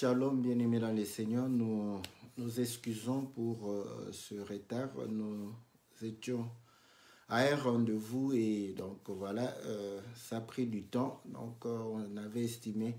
Shalom, bien-aimés dans les Seigneurs, nous nous excusons pour ce retard. Nous étions à un rendez-vous et donc voilà, ça a pris du temps. Donc on avait estimé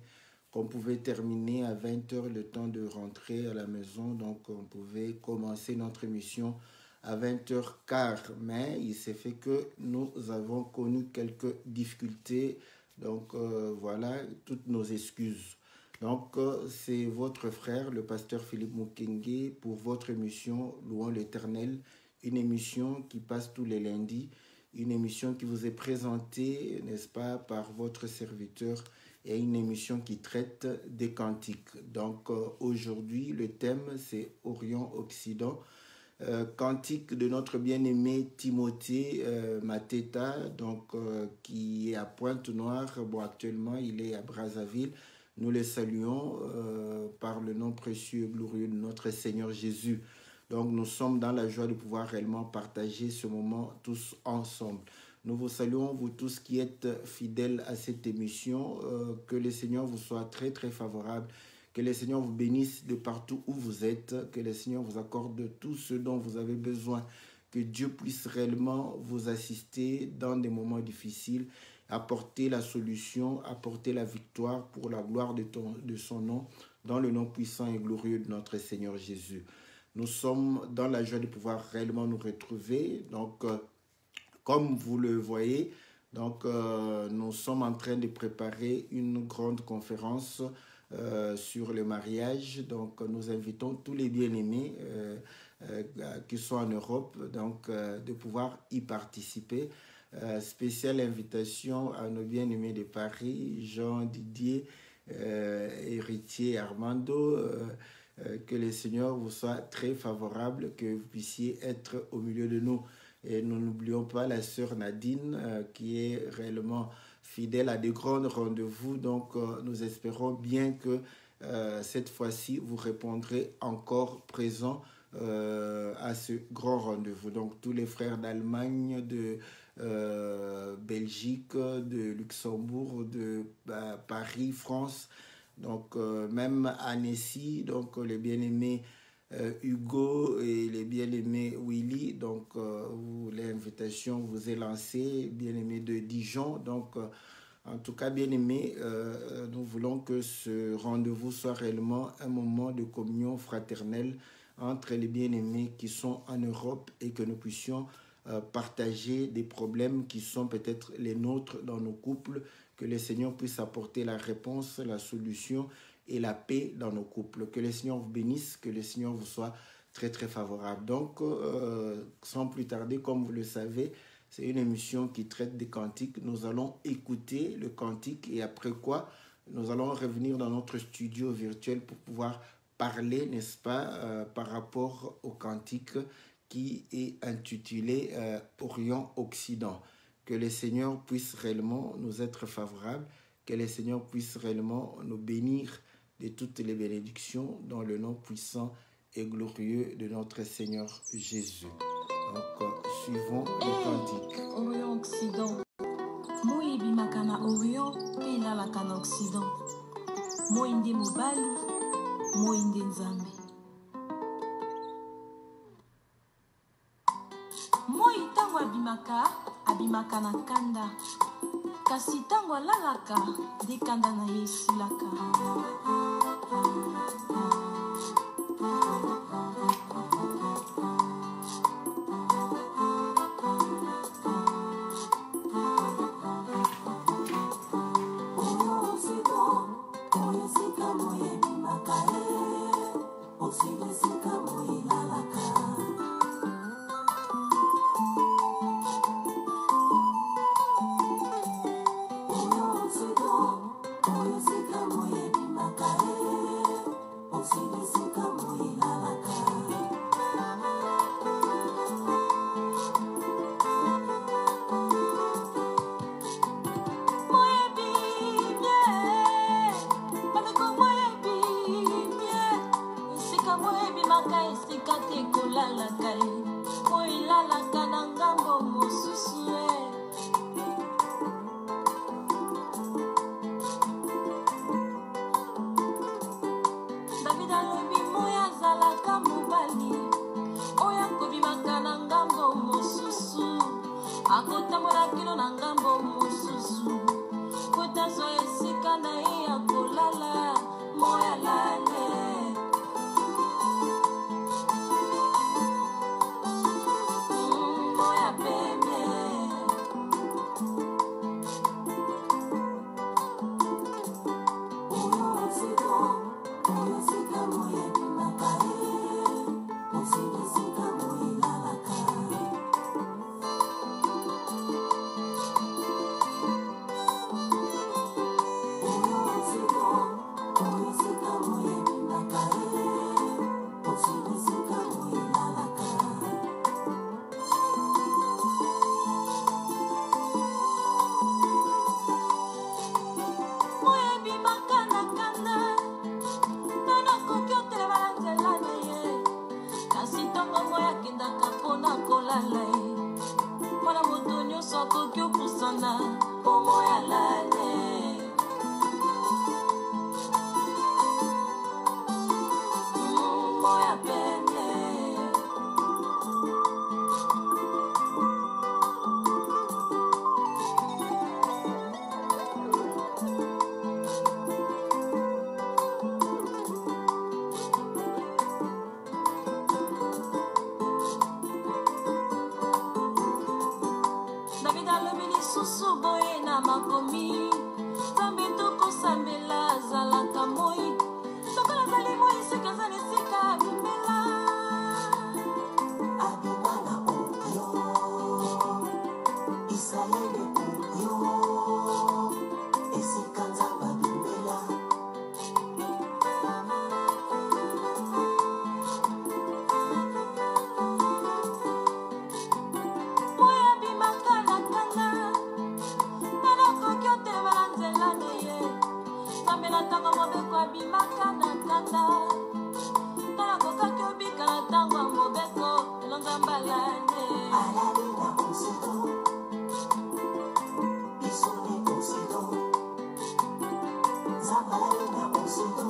qu'on pouvait terminer à 20 h le temps de rentrer à la maison. Donc on pouvait commencer notre émission à 20h15. Mais il s'est fait que nous avons connu quelques difficultés. Donc voilà, toutes nos excuses. Donc, c'est votre frère, le pasteur Philippe Mukenge, pour votre émission Louons l'Éternel, une émission qui passe tous les lundis, une émission qui vous est présentée, n'est-ce pas, par votre serviteur, et une émission qui traite des cantiques. Donc, aujourd'hui, le thème, c'est Orient-Occident, cantique de notre bien-aimé Timothée Mateta, donc, qui est à Pointe-Noire. Bon, actuellement, il est à Brazzaville. Nous les saluons par le nom précieux et glorieux de notre Seigneur Jésus. Donc nous sommes dans la joie de pouvoir réellement partager ce moment tous ensemble. Nous vous saluons, vous tous qui êtes fidèles à cette émission. Que le Seigneur vous soit très très favorable. Que le Seigneur vous bénisse de partout où vous êtes. Que le Seigneur vous accorde tout ce dont vous avez besoin. Que Dieu puisse réellement vous assister dans des moments difficiles. Apporter la solution, apporter la victoire pour la gloire de son nom, dans le nom puissant et glorieux de notre Seigneur Jésus. Nous sommes dans la joie de pouvoir réellement nous retrouver. Donc, comme vous le voyez, donc, nous sommes en train de préparer une grande conférence sur le mariage. Donc, nous invitons tous les bien-aimés qui sont en Europe donc, de pouvoir y participer. Spéciale invitation à nos bien-aimés de Paris, Jean, Didier, Héritier, Armando, que le Seigneur vous soit très favorable, que vous puissiez être au milieu de nous. Et nous n'oublions pas la sœur Nadine, qui est réellement fidèle à de grands rendez-vous. Donc, nous espérons bien que cette fois-ci, vous répondrez encore présent à ce grand rendez-vous. Donc, tous les frères d'Allemagne, de Belgique, de Luxembourg, de Paris, France, donc même Annecy, donc les bien-aimés Hugo et les bien-aimés Willy, donc l'invitation vous est lancée, bien-aimés de Dijon, donc en tout cas bien-aimés, nous voulons que ce rendez-vous soit réellement un moment de communion fraternelle entre les bien-aimés qui sont en Europe et que nous puissions partager des problèmes qui sont peut-être les nôtres dans nos couples, que le Seigneur puisse apporter la réponse, la solution et la paix dans nos couples. Que le Seigneur vous bénisse, que le Seigneur vous soit très très favorable. Donc, sans plus tarder, comme vous le savez, c'est une émission qui traite des cantiques. Nous allons écouter le cantique et après quoi, nous allons revenir dans notre studio virtuel pour pouvoir parler, n'est-ce pas, par rapport au cantique qui est intitulé Orient-Occident. Que le Seigneur puisse réellement nous être favorable, que le Seigneur puisse réellement nous bénir de toutes les bénédictions dans le nom puissant et glorieux de notre Seigneur Jésus. Donc, suivons le cantique. Orient-Occident. Moi bimakana Orient, pena la kana Occident. Moi inde mobali, moi inde nzambe. Moi tango abimaka na kanda. Kasi tango alalaka, de kanda na yesilaka. akotambola kino na ngambo mosusu kotazo esika na ye ya kolala moya lale moya pembe oyo esika moya bimakae osikisika moya lalaka Mwana moto nyonso akoki opusana po moya lale moya pene David alobi lisusu boye na makomi Zambe tokosambela azalaka moi sokola azali moi soki azali esika abimela abimana oyo Israele oyo esika nzambe abimela moya bimaka na kanda nana koki otelema na nzela na ye nzambe na ntango mobeko abimaka na kanda nana kokaki obika na ntango ya mobeko elo nzambe alane alali na osido isoni osido nzambe alali na osido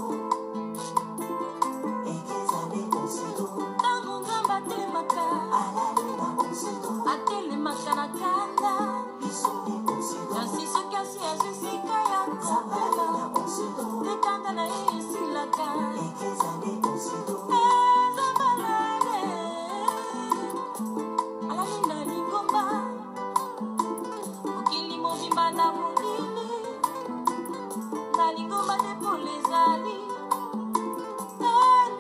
ekezali osido ntango nzambe atelemaka alali na osido atelemaka na kanda isoni osido kasi soki asi azwisika ya kopela tekanda na ye esilaka ekezali osido nzambe alali alali na lingomba mokili mobimba na molili na lingomba te pole ezali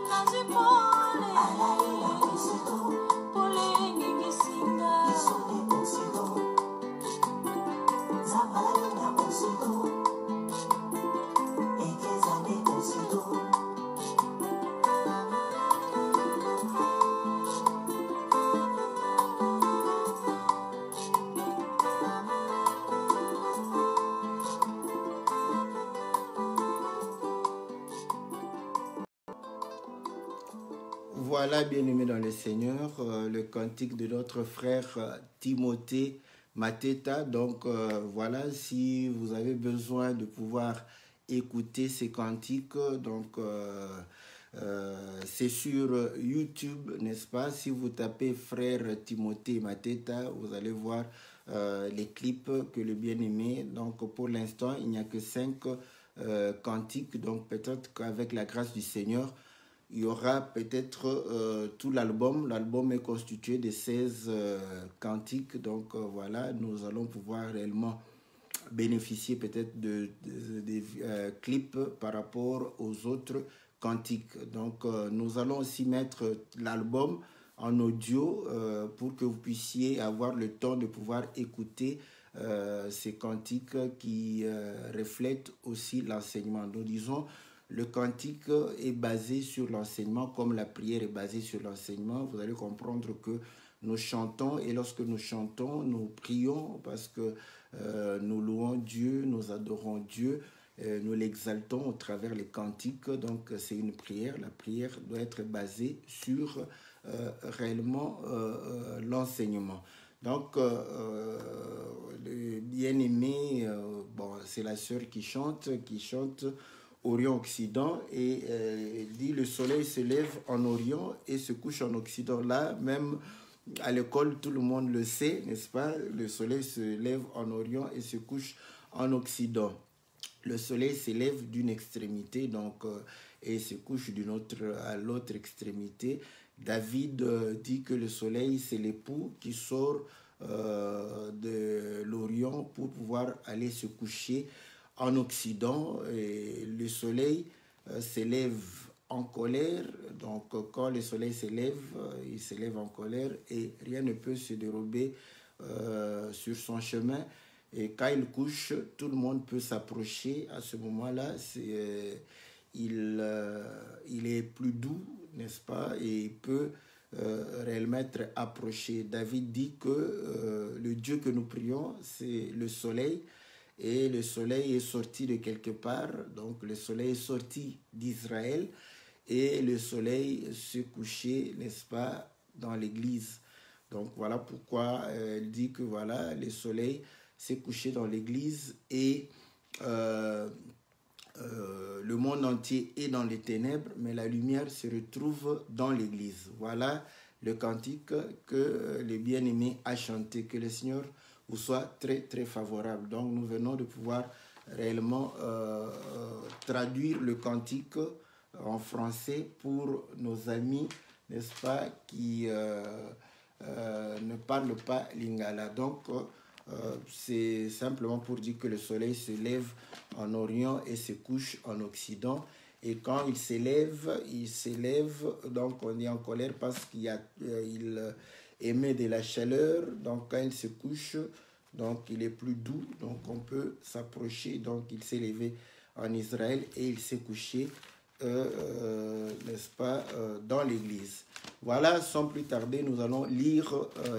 nazwi pole alali na osido pole engengisinga isoni osido nzambe alali na osido ekezali osido Voilà, bien-aimés dans le Seigneur, le cantique de notre frère Timothée Mateta. Donc voilà, si vous avez besoin de pouvoir écouter ces cantiques, donc c'est sur YouTube, n'est-ce pas? Si vous tapez frère Timothée Mateta, vous allez voir les clips que le bien-aimé. Donc pour l'instant, il n'y a que 5 cantiques. Donc peut-être qu'avec la grâce du Seigneur, il y aura peut-être tout l'album. L'album est constitué de 16 cantiques. Donc voilà, nous allons pouvoir réellement bénéficier peut-être de clips par rapport aux autres cantiques. Donc nous allons aussi mettre l'album en audio pour que vous puissiez avoir le temps de pouvoir écouter ces cantiques qui reflètent aussi l'enseignement. Nous disons, le cantique est basé sur l'enseignement, comme la prière est basée sur l'enseignement. Vous allez comprendre que nous chantons, et lorsque nous chantons, nous prions parce que nous louons Dieu, nous adorons Dieu, nous l'exaltons au travers les cantiques. Donc c'est une prière. La prière doit être basée sur réellement l'enseignement. Donc le bien-aimé, bon, c'est la sœur qui chante Orient-Occident, et dit le soleil se lève en Orient et se couche en Occident. Là, même à l'école, tout le monde le sait, n'est-ce pas? Le soleil se lève en Orient et se couche en Occident. Le soleil s'élève d'une extrémité donc, et se couche à l'autre extrémité. David dit que le soleil, c'est l'époux qui sort de l'Orient pour pouvoir aller se coucher en Occident. Et le soleil s'élève en colère. Donc, quand le soleil s'élève, il s'élève en colère et rien ne peut se dérober sur son chemin. Et quand il couche, tout le monde peut s'approcher. À ce moment-là, il est plus doux, n'est-ce pas? Et il peut réellement être approché. David dit que le Dieu que nous prions, c'est le soleil. Et le soleil est sorti de quelque part. Donc, le soleil est sorti d'Israël. Et le soleil s'est couché, n'est-ce pas, dans l'église. Donc, voilà pourquoi elle dit que voilà, le soleil s'est couché dans l'église et le monde entier est dans les ténèbres, mais la lumière se retrouve dans l'église. Voilà le cantique que le bien-aimé a chanté. Que le Seigneur vous soit très, très favorable. Donc, nous venons de pouvoir réellement traduire le cantique en français pour nos amis, n'est-ce pas, qui ne parlent pas lingala. Donc, c'est simplement pour dire que le soleil se lève en Orient et se couche en Occident. Et quand il s'élève, donc on est en colère parce qu'il émet de la chaleur. Donc quand il se couche, donc il est plus doux, donc on peut s'approcher. Donc il s'est levé en Israël et il s'est couché, n'est-ce pas, dans l'église. Voilà, sans plus tarder, nous allons lire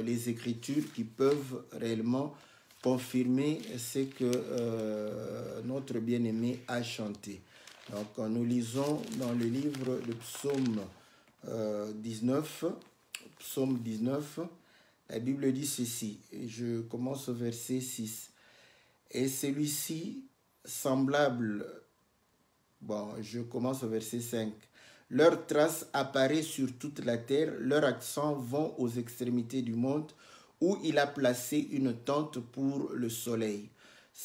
les Écritures qui peuvent réellement confirmer ce que notre bien-aimé a chanté. Donc, nous lisons dans le livre de Psaume 19, Psaume 19, la Bible dit ceci, et je commence au verset 6. Et celui-ci, semblable, je commence au verset 5. Leur trace apparaît sur toute la terre, leurs accents vont aux extrémités du monde, où il a placé une tente pour le soleil.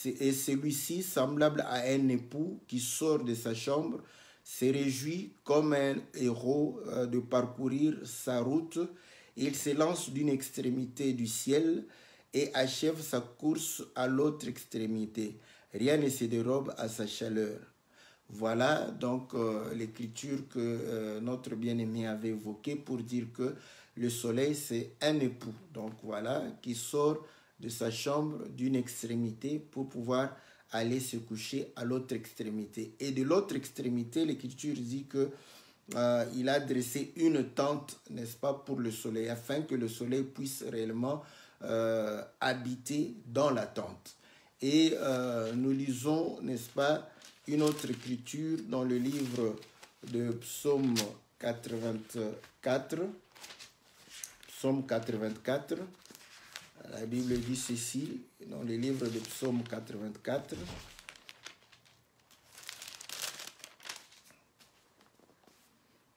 Et celui-ci, semblable à un époux qui sort de sa chambre, se réjouit comme un héros de parcourir sa route. Il se lance d'une extrémité du ciel et achève sa course à l'autre extrémité. Rien ne se dérobe à sa chaleur. Voilà donc l'écriture que notre bien-aimé avait évoquée pour dire que le soleil, c'est un époux. Donc voilà, qui sort de sa chambre d'une extrémité pour pouvoir aller se coucher à l'autre extrémité. Et de l'autre extrémité, l'écriture dit que il a dressé une tente, n'est-ce pas, pour le soleil, afin que le soleil puisse réellement habiter dans la tente. Et nous lisons, n'est-ce pas, une autre écriture dans le livre de Psaume 84. Psaume 84. La Bible dit ceci dans le livre de Psaume 84.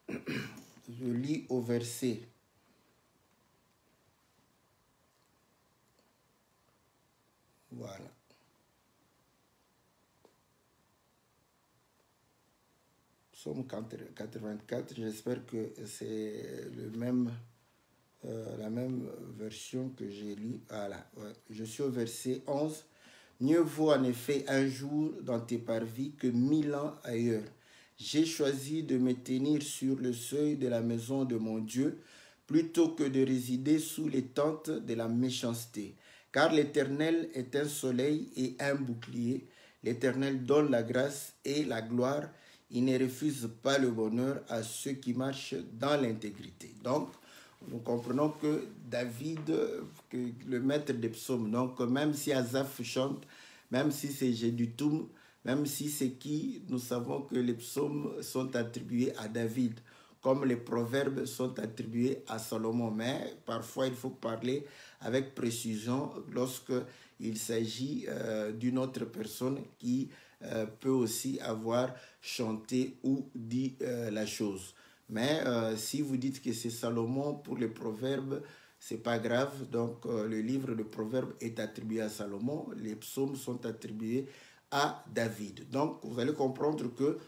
Je lis au verset. Voilà. Psaume 84, j'espère que c'est la même version que j'ai lue. Voilà, ouais. Je suis au verset 11. Mieux vaut en effet un jour dans tes parvis que 1000 ans ailleurs. J'ai choisi de me tenir sur le seuil de la maison de mon Dieu plutôt que de résider sous les tentes de la méchanceté. Car l'Éternel est un soleil et un bouclier. L'Éternel donne la grâce et la gloire. Il ne refuse pas le bonheur à ceux qui marchent dans l'intégrité. Donc, nous comprenons que David, que le maître des psaumes, donc même si Asaph chante, même si c'est Jeduthun, même si c'est qui, nous savons que les psaumes sont attribués à David, comme les proverbes sont attribués à Salomon. Mais parfois, il faut parler avec précision lorsqu'il s'agit d'une autre personne qui peut aussi avoir chanté ou dit la chose. Mais si vous dites que c'est Salomon pour les proverbes, c'est pas grave. Donc, le livre de Proverbes est attribué à Salomon. Les psaumes sont attribués à David. Donc, vous allez comprendre que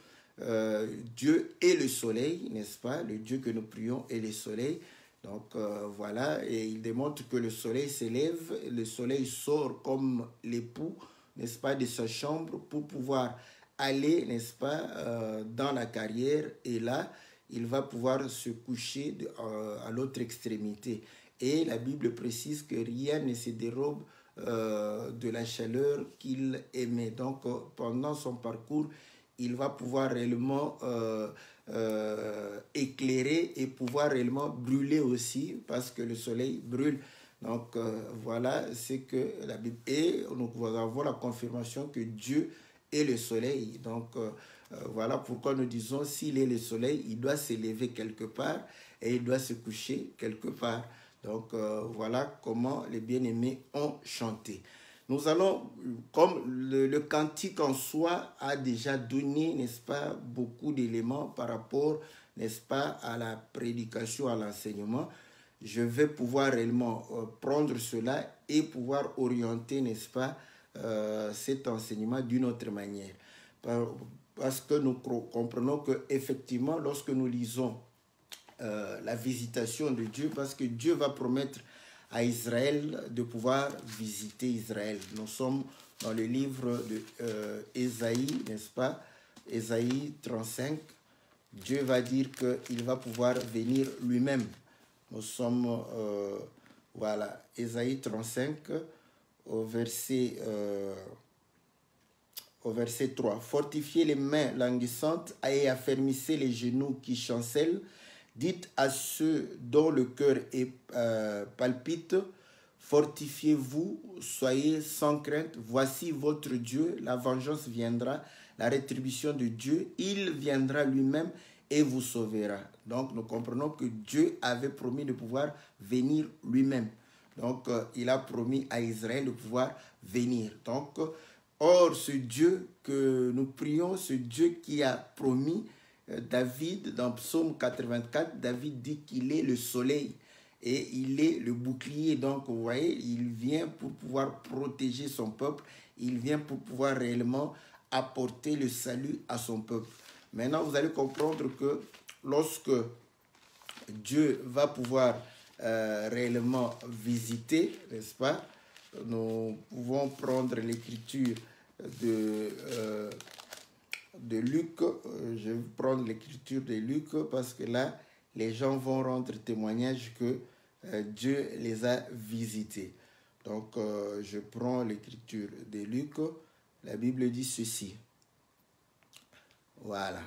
Dieu est le soleil, n'est-ce pas? Le Dieu que nous prions est le soleil. Donc, voilà. Et il démontre que le soleil s'élève. Le soleil sort comme l'époux, n'est-ce pas, de sa chambre pour pouvoir aller, n'est-ce pas, dans la carrière. Et là, il va pouvoir se coucher à l'autre extrémité. Et la Bible précise que rien ne se dérobe de la chaleur qu'il émet. Donc, pendant son parcours, il va pouvoir réellement éclairer et pouvoir réellement brûler aussi, parce que le soleil brûle. Donc, voilà, c'est que la Bible... Et nous avons la confirmation que Dieu est le soleil. Donc, voilà pourquoi nous disons, s'il est le soleil, il doit s'élever quelque part et il doit se coucher quelque part. Donc, voilà comment les bien-aimés ont chanté. Nous allons, comme le cantique en soi a déjà donné, n'est-ce pas, beaucoup d'éléments par rapport, n'est-ce pas, à la prédication, à l'enseignement, je vais pouvoir réellement prendre cela et pouvoir orienter, n'est-ce pas, cet enseignement d'une autre manière. Parce que nous comprenons qu'effectivement, lorsque nous lisons la visitation de Dieu, parce que Dieu va promettre à Israël de pouvoir visiter Israël. Nous sommes dans le livre d'Ésaïe, n'est-ce pas? Ésaïe 35. Dieu va dire qu'il va pouvoir venir lui-même. Nous sommes, voilà, Ésaïe 35, au verset 3. Fortifiez les mains languissantes et affermissez les genoux qui chancellent. Dites à ceux dont le cœur est palpite, fortifiez-vous, soyez sans crainte. Voici votre Dieu, la vengeance viendra, la rétribution de Dieu, il viendra lui-même et vous sauvera. Donc nous comprenons que Dieu avait promis de pouvoir venir lui-même. Donc il a promis à Israël de pouvoir venir. Donc, or ce Dieu que nous prions, ce Dieu qui a promis, David, dans Psaume 84, David dit qu'il est le soleil et il est le bouclier. Donc, vous voyez, il vient pour pouvoir protéger son peuple. Il vient pour pouvoir réellement apporter le salut à son peuple. Maintenant, vous allez comprendre que lorsque Dieu va pouvoir réellement visiter, n'est-ce pas, nous pouvons prendre l'écriture de Luc. Je vais prendre l'écriture de Luc parce que là, les gens vont rendre témoignage que Dieu les a visités. Donc, je prends l'écriture de Luc. La Bible dit ceci. Voilà.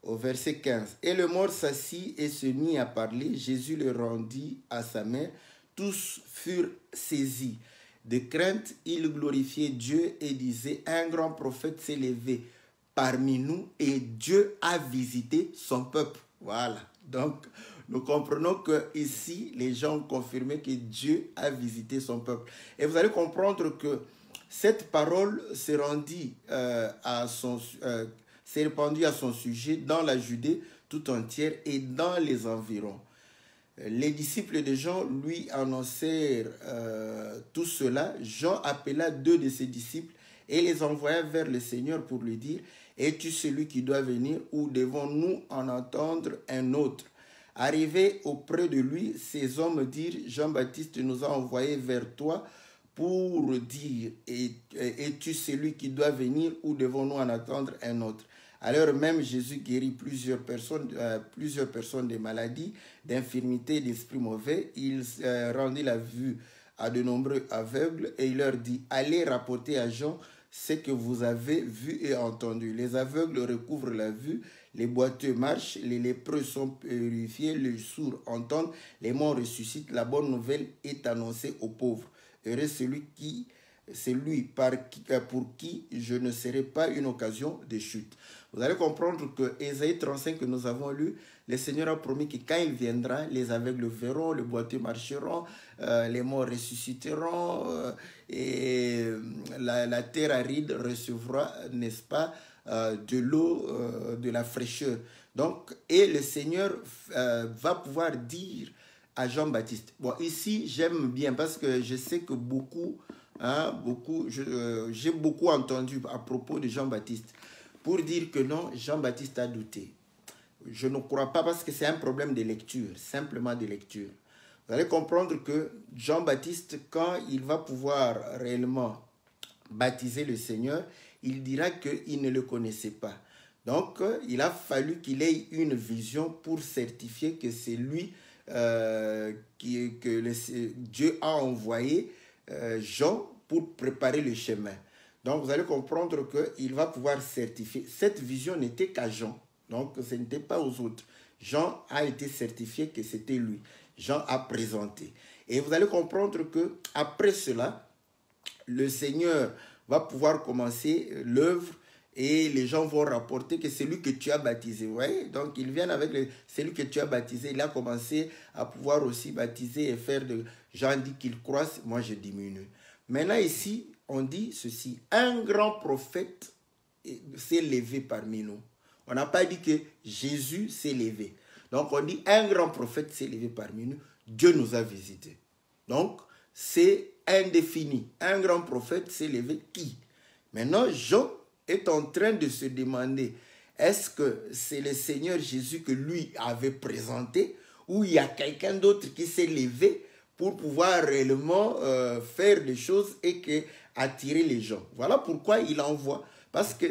Au verset 15. Et le mort s'assit et se mit à parler. Jésus le rendit à sa mère. Tous furent saisis de crainte. Ils glorifiaient Dieu et disaient, un grand prophète s'est levé parmi nous et Dieu a visité son peuple. Voilà. Donc, nous comprenons que ici, les gens ont confirmé que Dieu a visité son peuple. Et vous allez comprendre que cette parole s'est rendue s'est répandue à son sujet dans la Judée tout entière et dans les environs. Les disciples de Jean lui annoncèrent tout cela. Jean appela 2 de ses disciples et les envoya vers le Seigneur pour lui dire, es-tu celui qui doit venir ou devons-nous en entendre un autre? Arrivés auprès de lui, ces hommes dirent, Jean-Baptiste nous a envoyés vers toi pour dire, es-tu celui qui doit venir ou devons-nous en attendre un autre? Alors même Jésus guérit plusieurs personnes de maladies, d'infirmités, d'esprits mauvais. Il rendit la vue à de nombreux aveugles et il leur dit, allez rapporter à Jean ce que vous avez vu et entendu. Les aveugles recouvrent la vue, les boiteux marchent, les lépreux sont purifiés, les sourds entendent, les morts ressuscitent. La bonne nouvelle est annoncée aux pauvres. Heureux celui pour qui je ne serai pas une occasion de chute. Vous allez comprendre que Ésaïe 35 que nous avons lu, le Seigneur a promis que quand il viendra, les aveugles verront, les boiteux marcheront, les morts ressusciteront et la terre aride recevra, n'est-ce pas, de l'eau, de la fraîcheur. Donc, et le Seigneur va pouvoir dire à Jean-Baptiste. Bon, ici, j'aime bien parce que je sais que j'ai beaucoup entendu à propos de Jean-Baptiste pour dire que non, Jean-Baptiste a douté. Je ne crois pas parce que c'est un problème de lecture, simplement de lecture. Vous allez comprendre que Jean-Baptiste, quand il va pouvoir réellement baptiser le Seigneur, il dira qu'il ne le connaissait pas. Donc, il a fallu qu'il ait une vision pour certifier que c'est lui Dieu a envoyé Jean pour préparer le chemin. Donc, vous allez comprendre qu'il va pouvoir certifier. Cette vision n'était qu'à Jean. Donc, ce n'était pas aux autres. Jean a été certifié que c'était lui. Jean a présenté. Et vous allez comprendre qu'après cela, le Seigneur va pouvoir commencer l'œuvre et les gens vont rapporter que c'est lui que tu as baptisé. Vous voyez? Donc, ils viennent avec c'est lui que tu as baptisé. Il a commencé à pouvoir aussi baptiser et faire de... Jean dit qu'il croisse, moi je diminue. Maintenant, ici, on dit ceci. Un grand prophète s'est levé parmi nous. On n'a pas dit que Jésus s'est levé. Donc, on dit un grand prophète s'est levé parmi nous. Dieu nous a visités. Donc, c'est indéfini. Un grand prophète s'est levé qui? Maintenant, Jean est en train de se demander, est-ce que c'est le Seigneur Jésus que lui avait présenté ou il y a quelqu'un d'autre qui s'est levé pour pouvoir réellement faire des choses et attirer les gens? Voilà pourquoi il envoie. Parce que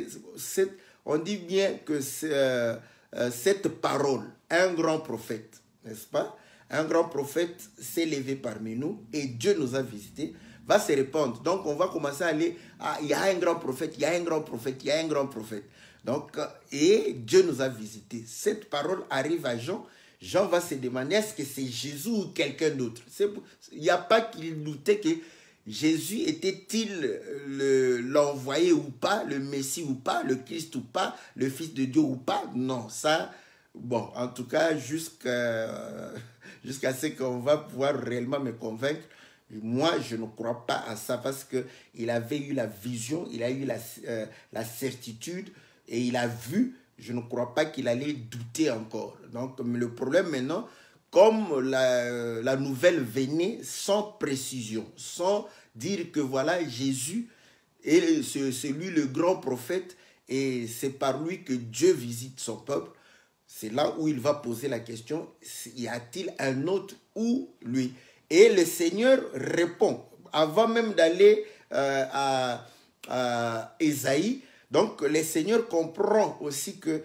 on dit bien que cette parole, un grand prophète, n'est-ce pas? Un grand prophète s'est levé parmi nous et Dieu nous a visités, va se répandre. Donc, on va commencer à aller, il y a un grand prophète, il y a un grand prophète, il y a un grand prophète. Donc, et Dieu nous a visités. Cette parole arrive à Jean. Jean va se demander, est-ce que c'est Jésus ou quelqu'un d'autre? Il n'y a pas qu'il doutait que Jésus était-il l'envoyé ou pas, le Messie ou pas, le Christ ou pas, le Fils de Dieu ou pas? Non, ça, bon, en tout cas, jusqu'à ce qu'on va pouvoir réellement me convaincre. Moi, je ne crois pas à ça parce qu'il avait eu la vision, il a eu la certitude et il a vu. Je ne crois pas qu'il allait douter encore. Donc, le problème maintenant, comme la nouvelle venait sans précision, sans dire que voilà, Jésus est celui le grand prophète et c'est par lui que Dieu visite son peuple, c'est là où il va poser la question, y a-t-il un autre ou lui? Et le Seigneur répond, avant même d'aller à Ésaïe. Donc, le Seigneur comprend aussi que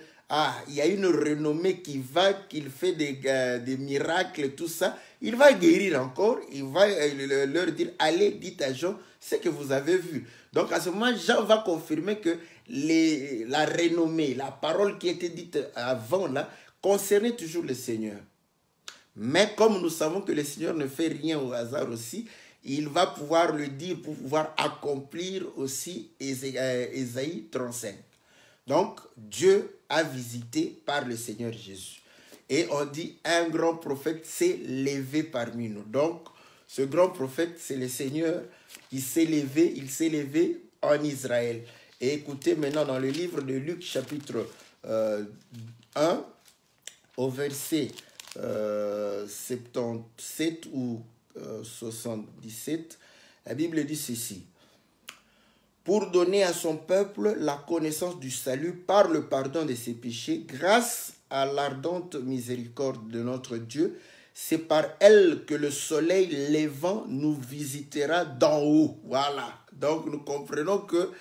il y a une renommée qu'il fait des miracles, tout ça. Il va guérir encore. Il va leur dire, allez, dites à Jean ce que vous avez vu. Donc, à ce moment, Jean va confirmer que la renommée, la parole qui était dite avant, là, concernait toujours le Seigneur. Mais comme nous savons que le Seigneur ne fait rien au hasard aussi, il va pouvoir le dire pour pouvoir accomplir aussi Ésaïe 35. Donc, Dieu a visité par le Seigneur Jésus. Et on dit, un grand prophète s'est levé parmi nous. Donc, ce grand prophète, c'est le Seigneur qui s'est levé. Il s'est levé en Israël. Et écoutez maintenant dans le livre de Luc, chapitre 1, au verset 77 ou 77, la Bible dit ceci. Pour donner à son peuple la connaissance du salut par le pardon de ses péchés, grâce à l'ardente miséricorde de notre Dieu, c'est par elle que le soleil levant nous visitera d'en haut. Voilà. Donc nous comprenons que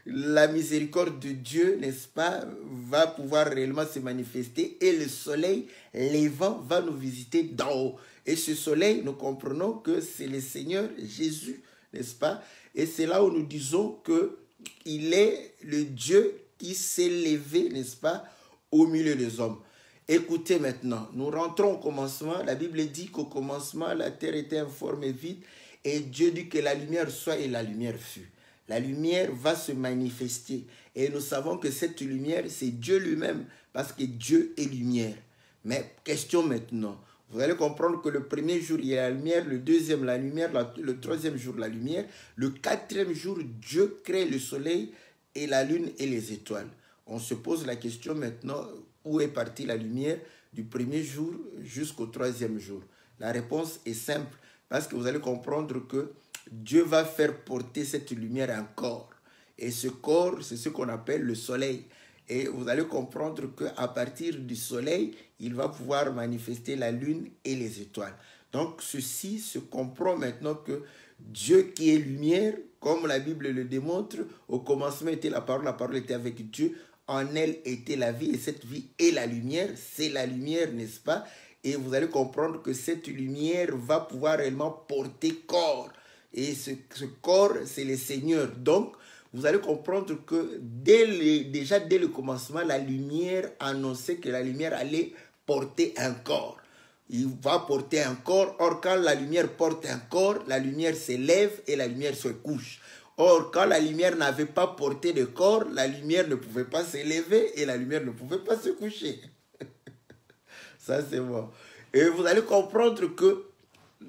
la miséricorde de Dieu, n'est-ce pas, va pouvoir réellement se manifester et le soleil levant va nous visiter d'en haut. Et ce soleil, nous comprenons que c'est le Seigneur Jésus, n'est-ce pas? Et c'est là où nous disons qu'il est le Dieu qui s'est levé, n'est-ce pas, au milieu des hommes. Écoutez maintenant, nous rentrons au commencement. La Bible dit qu'au commencement, la terre était informe et vide. Et Dieu dit que la lumière soit et la lumière fut. La lumière va se manifester. Et nous savons que cette lumière, c'est Dieu lui-même, parce que Dieu est lumière. Mais question maintenant. Vous allez comprendre que le premier jour, il y a la lumière, le deuxième, la lumière, le troisième jour, la lumière. Le quatrième jour, Dieu crée le soleil et la lune et les étoiles. On se pose la question maintenant, où est partie la lumière du premier jour jusqu'au troisième jour? La réponse est simple, parce que vous allez comprendre que Dieu va faire porter cette lumière à un corps. Et ce corps, c'est ce qu'on appelle le soleil. Et vous allez comprendre qu'à partir du soleil, il va pouvoir manifester la lune et les étoiles. Donc, ceci se comprend maintenant que Dieu qui est lumière, comme la Bible le démontre, au commencement était la parole était avec Dieu, en elle était la vie, et cette vie est la lumière, c'est la lumière, n'est-ce pas? Et vous allez comprendre que cette lumière va pouvoir réellement porter corps. Et ce corps, c'est le Seigneur. Donc, vous allez comprendre que déjà dès le commencement, la lumière annonçait que la lumière allait porter un corps. Il va porter un corps. Or, quand la lumière porte un corps, la lumière s'élève et la lumière se couche. Or, quand la lumière n'avait pas porté de corps, la lumière ne pouvait pas s'élever et la lumière ne pouvait pas se coucher. Ça, c'est bon. Et vous allez comprendre que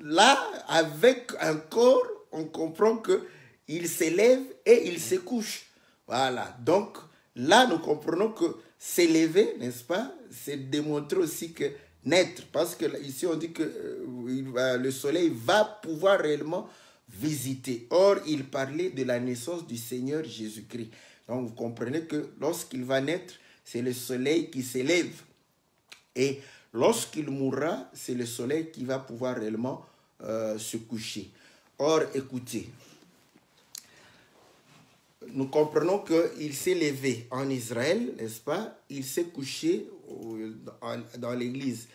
là, avec un corps, on comprend qu'il s'élève et il se couche. Voilà. Donc, là, nous comprenons que s'élever, n'est-ce pas, c'est démontrer aussi que naître. Parce que ici, on dit que le soleil va pouvoir réellement visiter. Or, il parlait de la naissance du Seigneur Jésus-Christ. Donc, vous comprenez que lorsqu'il va naître, c'est le soleil qui s'élève. Et lorsqu'il mourra, c'est le soleil qui va pouvoir réellement se coucher. Or, écoutez, nous comprenons qu'il s'est levé en Israël, n'est-ce pas? Il s'est couché dans l'église.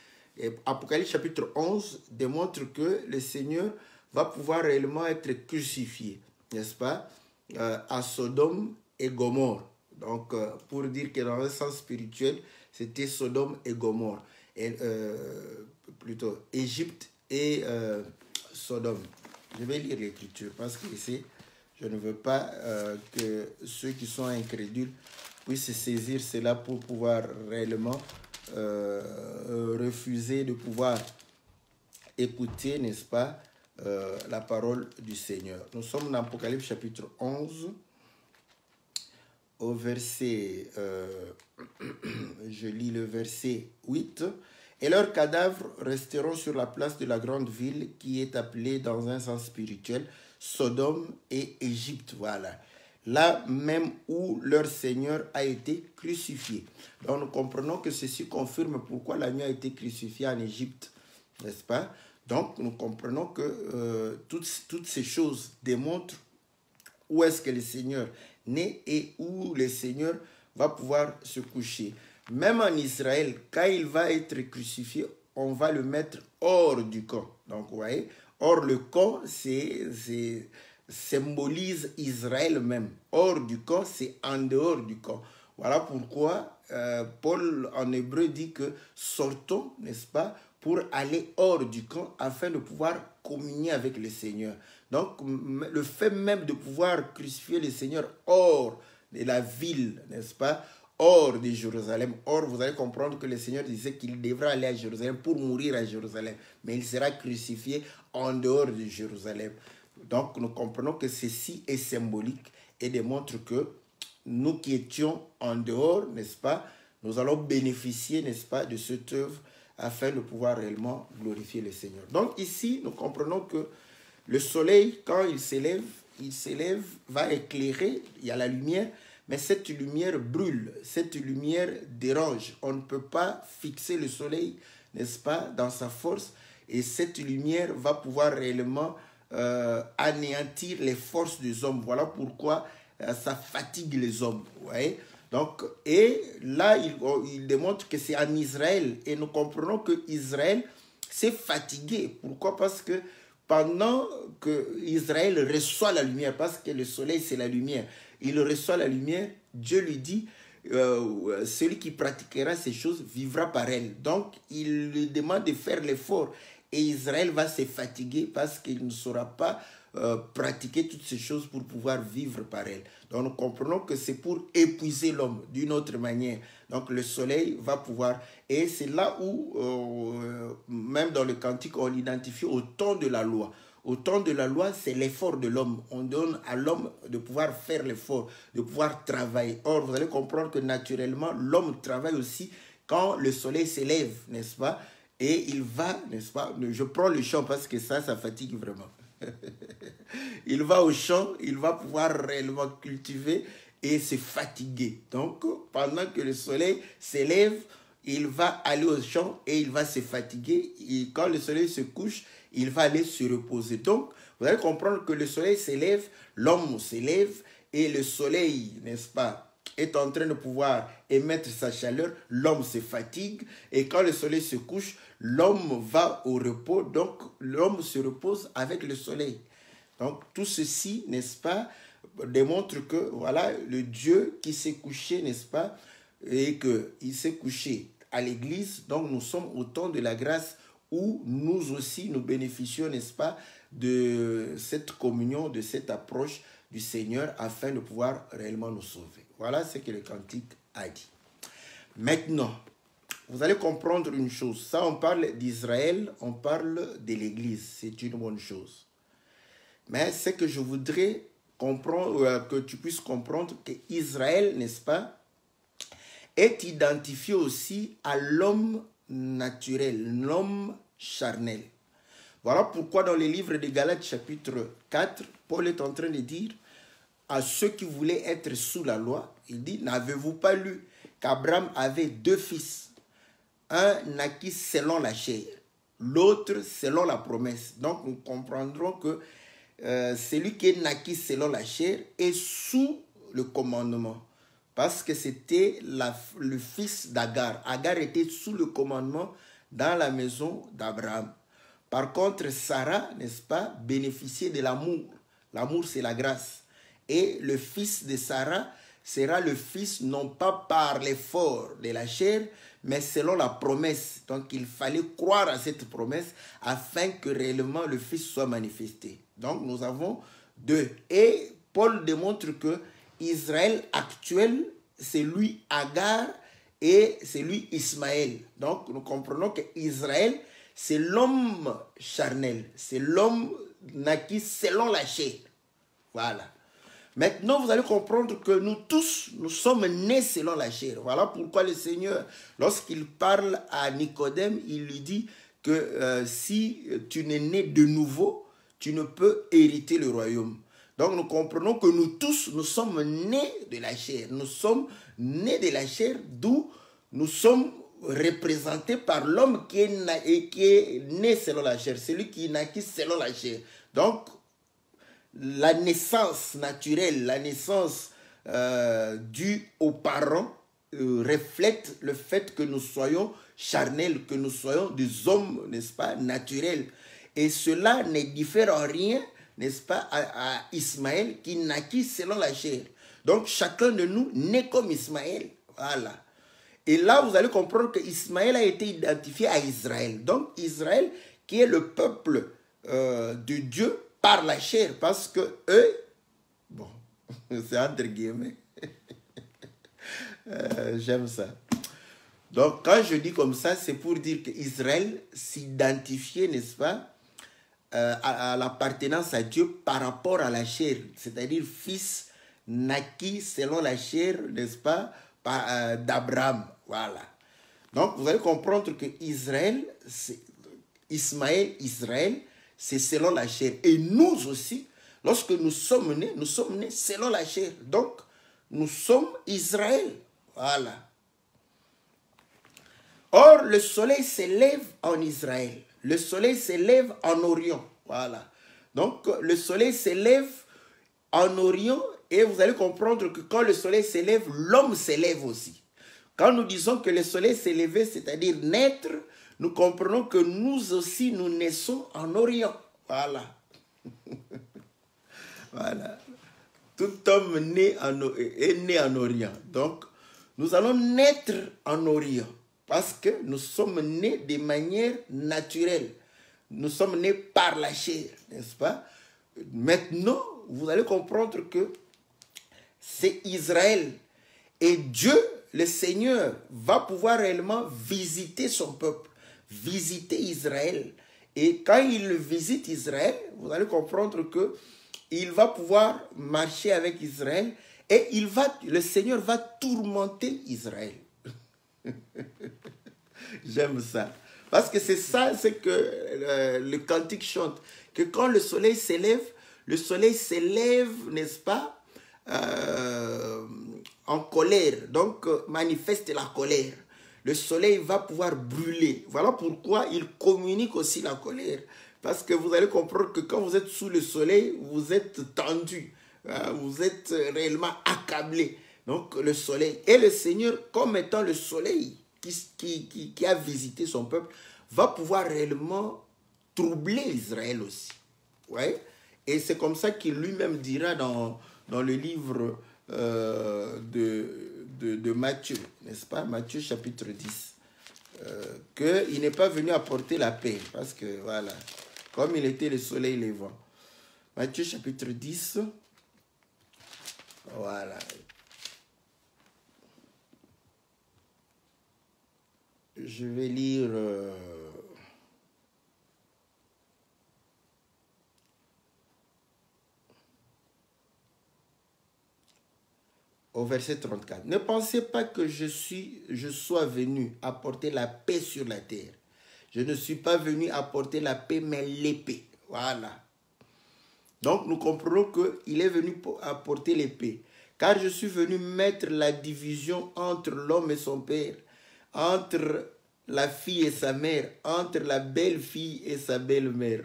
Apocalypse chapitre 11 démontre que le Seigneur va pouvoir réellement être crucifié, n'est-ce pas? À Sodome et Gomorrhe. Donc, pour dire que dans un sens spirituel, c'était Sodome et Gomorrhe. Et, plutôt Égypte et Sodome. Je vais lire l'écriture parce que ici, je ne veux pas que ceux qui sont incrédules puissent saisir cela pour pouvoir réellement refuser de pouvoir écouter, n'est-ce pas, la parole du Seigneur. Nous sommes dans Apocalypse chapitre 11, au verset, je lis le verset 8. Et leurs cadavres resteront sur la place de la grande ville qui est appelée dans un sens spirituel Sodome et Égypte. Voilà. Là même où leur Seigneur a été crucifié. Donc nous comprenons que ceci confirme pourquoi l'agneau a été crucifié en Égypte, n'est-ce pas? Donc nous comprenons que toutes ces choses démontrent où est-ce que le Seigneur naît et où le Seigneur va pouvoir se coucher. Même en Israël, quand il va être crucifié, on va le mettre hors du camp. Donc, vous voyez, hors le camp, symbolise Israël même. Hors du camp, c'est en dehors du camp. Voilà pourquoi Paul en hébreu dit que sortons, n'est-ce pas, pour aller hors du camp afin de pouvoir communier avec le Seigneur. Donc, le fait même de pouvoir crucifier le Seigneur hors de la ville, n'est-ce pas, hors de Jérusalem. Or, vous allez comprendre que le Seigneur disait qu'il devra aller à Jérusalem pour mourir à Jérusalem. Mais il sera crucifié en dehors de Jérusalem. Donc, nous comprenons que ceci est symbolique et démontre que nous qui étions en dehors, n'est-ce pas, nous allons bénéficier, n'est-ce pas, de cette œuvre afin de pouvoir réellement glorifier le Seigneur. Donc, ici, nous comprenons que le soleil, quand il s'élève, va éclairer, il y a la lumière, mais cette lumière brûle, cette lumière dérange. On ne peut pas fixer le soleil, n'est-ce pas, dans sa force. Et cette lumière va pouvoir réellement anéantir les forces des hommes. Voilà pourquoi ça fatigue les hommes. Vous voyez? Donc, et là, il démontre que c'est en Israël. Et nous comprenons que Israël s'est fatigué. Pourquoi? Parce que pendant que Israël reçoit la lumière, parce que le soleil, c'est la lumière, il reçoit la lumière, Dieu lui dit, celui qui pratiquera ces choses vivra par elle. Donc, il lui demande de faire l'effort. Et Israël va se fatiguer parce qu'il ne saura pas pratiquer toutes ces choses pour pouvoir vivre par elle. Donc, nous comprenons que c'est pour épuiser l'homme d'une autre manière. Donc, le soleil va pouvoir... Et c'est là où, même dans le cantique, on l'identifie au temps de la loi. Au temps de la loi, c'est l'effort de l'homme. On donne à l'homme de pouvoir faire l'effort, de pouvoir travailler. Or, vous allez comprendre que naturellement, l'homme travaille aussi quand le soleil s'élève, n'est-ce pas? et il va, n'est-ce pas, je prends le champ parce que ça fatigue vraiment. Il va au champ, il va pouvoir réellement cultiver et se fatiguer. Donc, pendant que le soleil s'élève, il va aller au champ et il va se fatiguer. Et quand le soleil se couche, il va aller se reposer. Donc, vous allez comprendre que le soleil s'élève, l'homme s'élève et le soleil, n'est-ce pas, est en train de pouvoir émettre sa chaleur, l'homme se fatigue et quand le soleil se couche, l'homme va au repos, donc l'homme se repose avec le soleil. Donc tout ceci, n'est-ce pas, démontre que voilà le Dieu qui s'est couché, n'est-ce pas, et qu'il s'est couché à l'église, donc nous sommes au temps de la grâce où nous aussi nous bénéficions, n'est-ce pas, de cette communion, de cette approche du Seigneur afin de pouvoir réellement nous sauver. Voilà ce que le cantique a dit. Maintenant, vous allez comprendre une chose. Ça, on parle d'Israël, on parle de l'Église. C'est une bonne chose. Mais ce que je voudrais comprendre, que tu puisses comprendre qu'Israël, n'est-ce pas, est identifié aussi à l'homme naturel, l'homme charnel. Voilà pourquoi dans les livres de Galates chapitre 4, Paul est en train de dire à ceux qui voulaient être sous la loi, il dit, n'avez-vous pas lu qu'Abraham avait deux fils, un naquit selon la chair, l'autre selon la promesse. Donc nous comprendrons que celui qui est naquit selon la chair est sous le commandement, parce que c'était le fils d'Agar. Agar était sous le commandement dans la maison d'Abraham. Par contre, Sarah, n'est-ce pas, bénéficiait de l'amour. L'amour, c'est la grâce. Et le fils de Sarah sera le fils non pas par l'effort de la chair, mais selon la promesse. Donc, il fallait croire à cette promesse afin que réellement le fils soit manifesté. Donc, nous avons deux. Et Paul démontre que Israël actuel, c'est lui Agar et c'est lui Ismaël. Donc, nous comprenons que Israël, c'est l'homme charnel, c'est l'homme naquit selon la chair. Voilà. Maintenant, vous allez comprendre que nous tous, nous sommes nés selon la chair. Voilà pourquoi le Seigneur, lorsqu'il parle à Nicodème, il lui dit que si tu n'es né de nouveau, tu ne peux hériter le royaume. Donc, nous comprenons que nous tous, nous sommes nés de la chair. Nous sommes nés de la chair, d'où nous sommes représenté par l'homme qui est né selon la chair, celui qui naquit selon la chair. Donc, la naissance naturelle, la naissance due aux parents reflète le fait que nous soyons charnels, que nous soyons des hommes, n'est-ce pas, naturels. Et cela ne diffère en rien, n'est-ce pas, à Ismaël qui naquit selon la chair. Donc, chacun de nous naît comme Ismaël. Voilà. Et là, vous allez comprendre qu'Ismaël a été identifié à Israël. Donc, Israël, qui est le peuple de Dieu par la chair. Parce que eux, bon, c'est entre guillemets. J'aime ça. Donc, quand je dis comme ça, c'est pour dire qu'Israël s'identifiait, n'est-ce pas, à l'appartenance à Dieu par rapport à la chair. C'est-à-dire fils naquis selon la chair, n'est-ce pas, d'Abraham. Voilà. Donc, vous allez comprendre que Israël, Ismaël, c'est selon la chair. Et nous aussi, lorsque nous sommes nés selon la chair. Donc, nous sommes Israël. Voilà. Or, le soleil s'élève en Israël. Le soleil s'élève en Orient. Voilà. Donc, le soleil s'élève en Orient et vous allez comprendre que quand le soleil s'élève, l'homme s'élève aussi. Quand nous disons que le soleil s'est levé, c'est-à-dire naître, nous comprenons que nous aussi, nous naissons en Orient. Voilà. Voilà. Tout homme est né en Orient. Donc, nous allons naître en Orient parce que nous sommes nés de manière naturelle. Nous sommes nés par la chair, n'est-ce pas? Maintenant, vous allez comprendre que c'est Israël. Et Dieu, le Seigneur, va pouvoir réellement visiter son peuple, visiter Israël. Et quand il visite Israël, vous allez comprendre que il va pouvoir marcher avec Israël et le Seigneur va tourmenter Israël. J'aime ça. Parce que c'est ça, c'est que le cantique chante. Que quand le soleil s'élève, n'est-ce pas, en colère. Donc, manifeste la colère. Le soleil va pouvoir brûler. Voilà pourquoi il communique aussi la colère. Parce que vous allez comprendre que quand vous êtes sous le soleil, vous êtes tendu. Vous êtes réellement accablé. Donc, le soleil. Et le Seigneur, comme étant le soleil qui a visité son peuple, va pouvoir réellement troubler Israël aussi. Ouais. Et c'est comme ça qu'il lui-même dira dans le livre de Matthieu, n'est-ce pas? Matthieu chapitre 10. Qu'il n'est pas venu apporter la paix. Parce que, voilà, comme il était le soleil levant. Matthieu chapitre 10. Voilà. Je vais lire... au verset 34. Ne pensez pas que je sois venu apporter la paix sur la terre. Je ne suis pas venu apporter la paix, mais l'épée. Voilà. Donc, nous comprenons qu'il est venu pour apporter l'épée. Car je suis venu mettre la division entre l'homme et son père, entre la fille et sa mère, entre la belle-fille et sa belle-mère.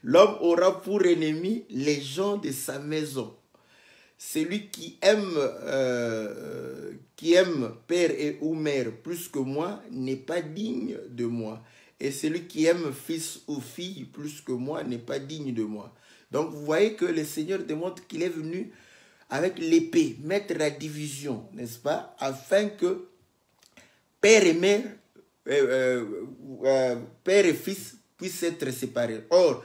L'homme aura pour ennemi les gens de sa maison. Celui qui aime père et ou mère plus que moi n'est pas digne de moi. Et celui qui aime fils ou fille plus que moi n'est pas digne de moi. Donc vous voyez que le Seigneur démontre qu'il est venu avec l'épée, mettre la division, n'est-ce pas? Afin que père et mère, père et fils puissent être séparés. Or,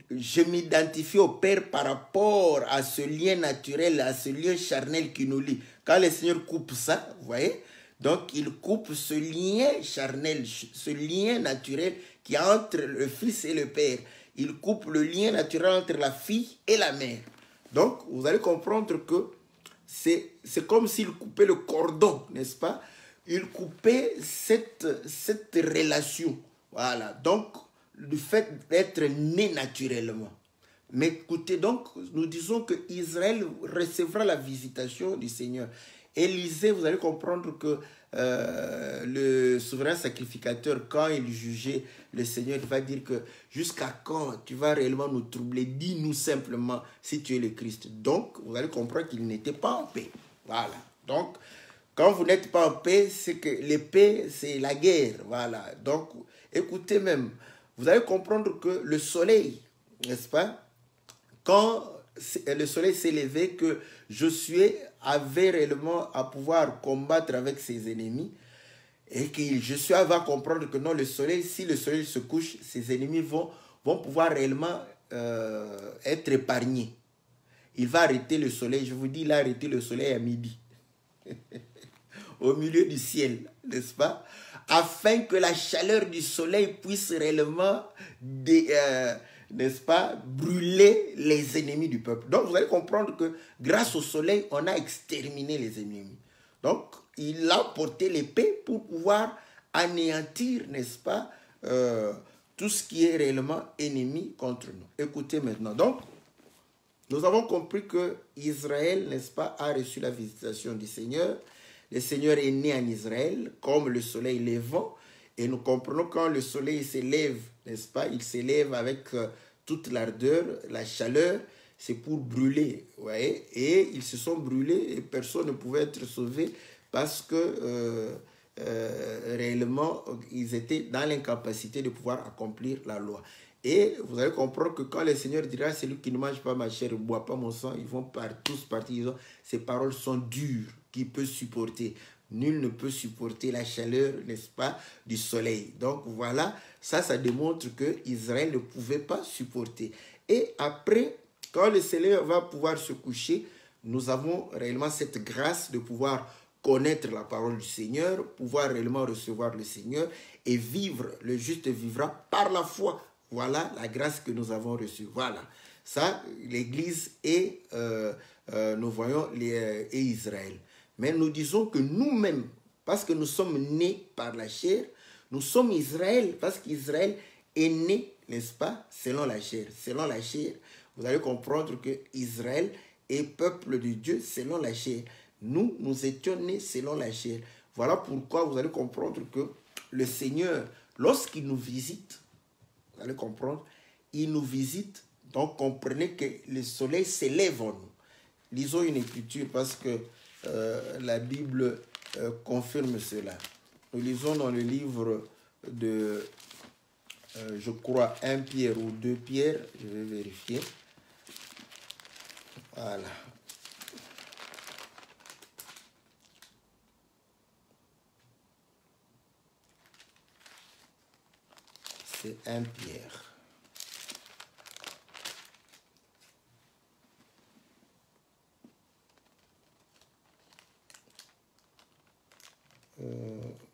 je m'identifie au Père par rapport à ce lien naturel, à ce lien charnel qui nous lie. Quand le Seigneur coupe ça, vous voyez, donc il coupe ce lien charnel, ce lien naturel qui est entre le Fils et le Père. Il coupe le lien naturel entre la fille et la mère. Donc, vous allez comprendre que c'est comme s'il coupait le cordon, n'est-ce pas? Il coupait cette relation. Voilà, donc, le fait d'être né naturellement. Mais écoutez, donc, nous disons que Israël recevra la visitation du Seigneur. Élisée, vous allez comprendre que le souverain sacrificateur, quand il jugeait le Seigneur, il va dire que jusqu'à quand tu vas réellement nous troubler? Dis-nous simplement si tu es le Christ. Donc, vous allez comprendre qu'il n'était pas en paix. Voilà. Donc, quand vous n'êtes pas en paix, c'est que l'épée, c'est la guerre. Voilà. Donc, écoutez même, vous allez comprendre que le soleil, n'est-ce pas? Quand le soleil s'est levé, que Josué avait réellement à pouvoir combattre avec ses ennemis, et que Josué va comprendre que non, le soleil, si le soleil se couche, ses ennemis vont pouvoir réellement être épargnés. Il va arrêter le soleil, je vous dis, il a arrêté le soleil à midi. Au milieu du ciel, n'est-ce pas? Afin que la chaleur du soleil puisse réellement, n'est-ce pas, brûler les ennemis du peuple. Donc, vous allez comprendre que grâce au soleil, on a exterminé les ennemis. Donc, il a porté l'épée pour pouvoir anéantir, n'est-ce pas, tout ce qui est réellement ennemi contre nous. Écoutez maintenant. Donc, nous avons compris que Israël, n'est-ce pas, a reçu la visitation du Seigneur. Le Seigneur est né en Israël, comme le soleil levant. Et nous comprenons quand le soleil s'élève, n'est-ce pas? Il s'élève avec toute l'ardeur, la chaleur. C'est pour brûler, vous voyez? Et ils se sont brûlés et personne ne pouvait être sauvé parce que réellement, ils étaient dans l'incapacité de pouvoir accomplir la loi. Et vous allez comprendre que quand le Seigneur dira, celui qui ne mange pas ma chair et ne boit pas mon sang, ils vont tous partir. Ces paroles sont dures. Qui peut supporter? Nul ne peut supporter la chaleur, n'est-ce pas, du soleil. Donc voilà, ça démontre que Israël ne pouvait pas supporter. Et après, quand le soleil va pouvoir se coucher, nous avons réellement cette grâce de pouvoir connaître la parole du Seigneur, pouvoir réellement recevoir le Seigneur et vivre. Le juste vivra par la foi. Voilà la grâce que nous avons reçue. Voilà. Ça, l'Église et nous voyons et Israël. Mais nous disons que nous-mêmes, parce que nous sommes nés par la chair, Nous sommes Israël, parce qu'Israël est né, n'est-ce pas, selon la chair. Selon la chair, vous allez comprendre que Israël est peuple de Dieu selon la chair. Nous, nous étions nés selon la chair. Voilà pourquoi vous allez comprendre que le Seigneur, lorsqu'il nous visite, vous allez comprendre, il nous visite, donc comprenez que le soleil s'élève en nous. Lisons une écriture parce que la Bible confirme cela. Nous lisons dans le livre de, je crois, 1 Pierre ou 2 Pierre, je vais vérifier. Voilà. C'est 1 Pierre.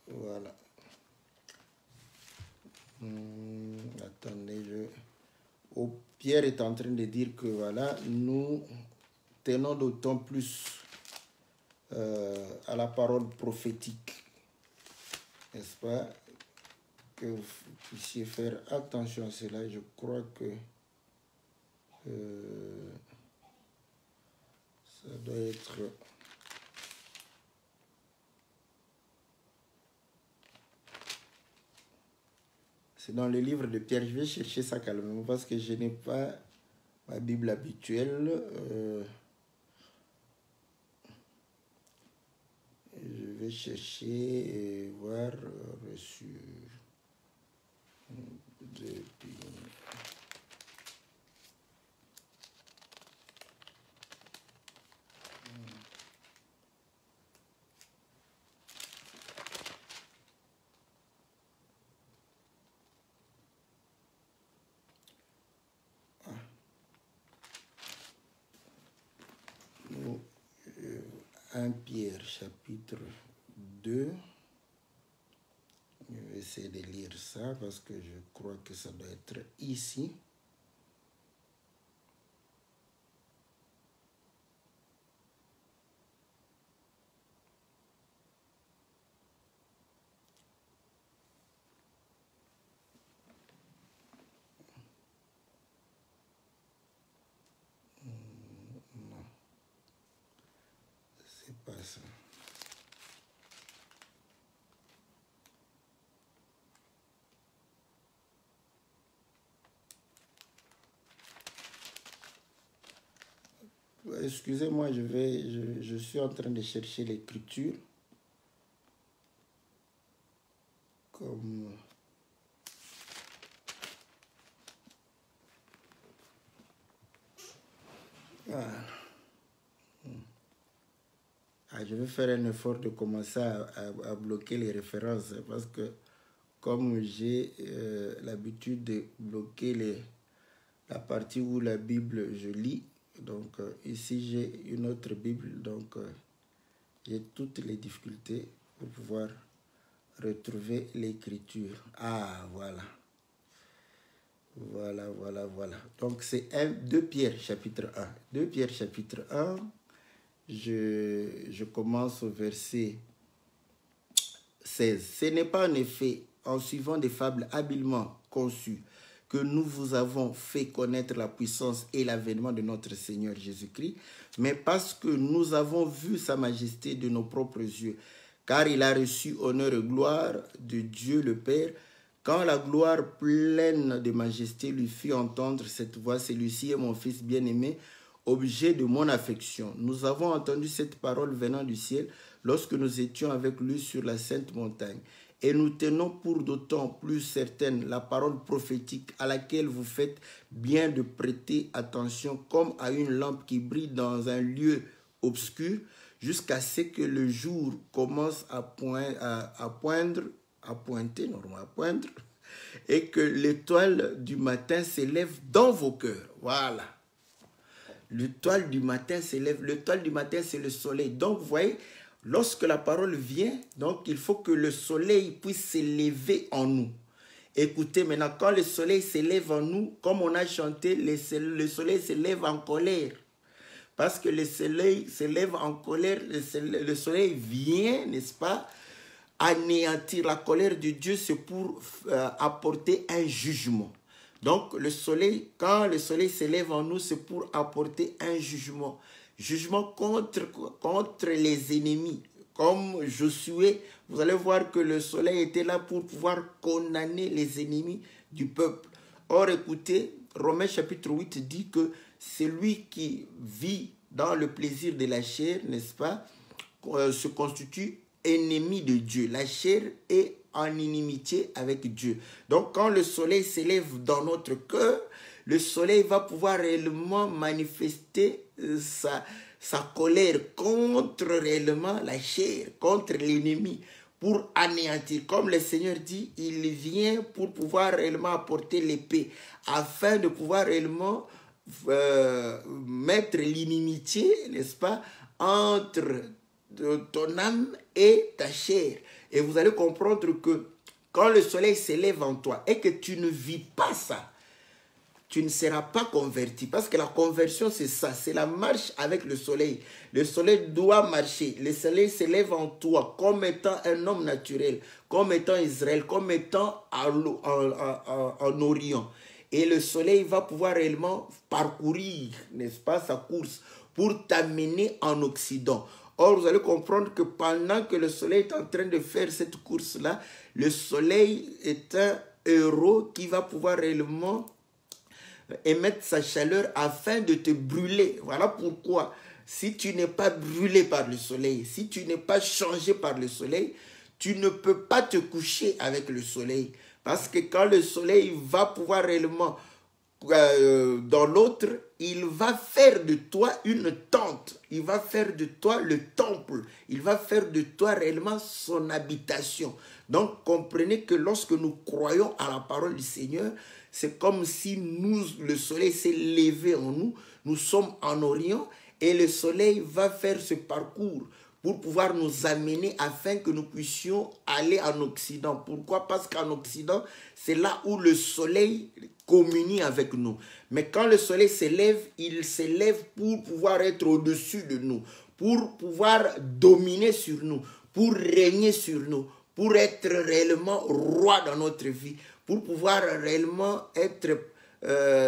Voilà. Attendez, Pierre est en train de dire que voilà, nous tenons d'autant plus à la parole prophétique, n'est-ce pas, que vous puissiez faire attention à cela. Je crois que ça doit être... C'est dans le livre de Pierre. Je vais chercher ça calmement parce que je n'ai pas ma Bible habituelle. Je vais chercher et voir reçu depuis... Nous, 1 Pierre chapitre 2. Je vais essayer de lire ça parce que je crois que ça doit être ici. Non, c'est pas ça. Excusez-moi, je suis en train de chercher l'écriture. Comme... je vais faire un effort de commencer à bloquer les références parce que comme j'ai l'habitude de bloquer la partie où la Bible je lis, donc ici j'ai une autre Bible, donc j'ai toutes les difficultés pour pouvoir retrouver l'écriture. Ah, voilà. Voilà. Donc c'est 2 Pierre chapitre 1. 2 Pierre chapitre 1, je commence au verset 16. Ce n'est pas en effet en suivant des fables habilement conçues que nous vous avons fait connaître la puissance et l'avènement de notre Seigneur Jésus-Christ, mais parce que nous avons vu sa majesté de nos propres yeux, car il a reçu honneur et gloire de Dieu le Père. Quand la gloire pleine de majesté lui fit entendre cette voix, celui-ci est mon fils bien-aimé, objet de mon affection. Nous avons entendu cette parole venant du ciel lorsque nous étions avec lui sur la sainte montagne. Et nous tenons pour d'autant plus certaine la parole prophétique à laquelle vous faites bien de prêter attention comme à une lampe qui brille dans un lieu obscur jusqu'à ce que le jour commence à poindre, et que l'étoile du matin s'élève dans vos cœurs. Voilà. L'étoile du matin s'élève. L'étoile du matin, c'est le soleil. Donc, vous voyez, lorsque la parole vient, donc il faut que le soleil puisse s'élever en nous. Écoutez, maintenant, quand le soleil s'élève en nous, comme on a chanté, le soleil s'élève en colère. Parce que le soleil s'élève en colère, le soleil vient, n'est-ce pas, anéantir. La colère de Dieu, c'est pour apporter un jugement. Donc, le soleil, quand le soleil s'élève en nous, c'est pour apporter un jugement. Jugement contre les ennemis. Comme Josué, vous allez voir que le soleil était là pour pouvoir condamner les ennemis du peuple. Or, écoutez, Romains chapitre 8 dit que celui qui vit dans le plaisir de la chair, n'est-ce pas, se constitue ennemi de Dieu. La chair est en inimitié avec Dieu. Donc, quand le soleil s'élève dans notre cœur, le soleil va pouvoir réellement manifester sa colère contre réellement la chair, contre l'ennemi, pour anéantir. Comme le Seigneur dit, il vient pour pouvoir réellement apporter l'épée, afin de pouvoir réellement mettre l'inimitié, n'est-ce pas, entre ton âme et ta chair. Et vous allez comprendre que quand le soleil s'élève en toi et que tu ne vis pas ça, tu ne seras pas converti. Parce que la conversion, c'est ça, c'est la marche avec le soleil. Le soleil doit marcher. Le soleil s'élève en toi comme étant un homme naturel, comme étant Israël, comme étant en Orient. Et le soleil va pouvoir réellement parcourir, n'est-ce pas, sa course pour t'amener en Occident. Or, vous allez comprendre que pendant que le soleil est en train de faire cette course-là, le soleil est un héros qui va pouvoir réellement émettre sa chaleur afin de te brûler. Voilà pourquoi, si tu n'es pas brûlé par le soleil, si tu n'es pas changé par le soleil, tu ne peux pas te coucher avec le soleil. Parce que quand le soleil va pouvoir réellement dans l'autre, il va faire de toi une tente. Il va faire de toi le temple. Il va faire de toi réellement son habitation. Donc, comprenez que lorsque nous croyons à la parole du Seigneur, c'est comme si le soleil s'est levé en nous. Nous sommes en Orient et le soleil va faire ce parcours pour pouvoir nous amener afin que nous puissions aller en Occident. Pourquoi? Parce qu'en Occident, c'est là où le soleil communie avec nous. Mais quand le soleil s'élève, il s'élève pour pouvoir être au-dessus de nous, pour pouvoir dominer sur nous, pour régner sur nous, pour être réellement roi dans notre vie, pour pouvoir réellement être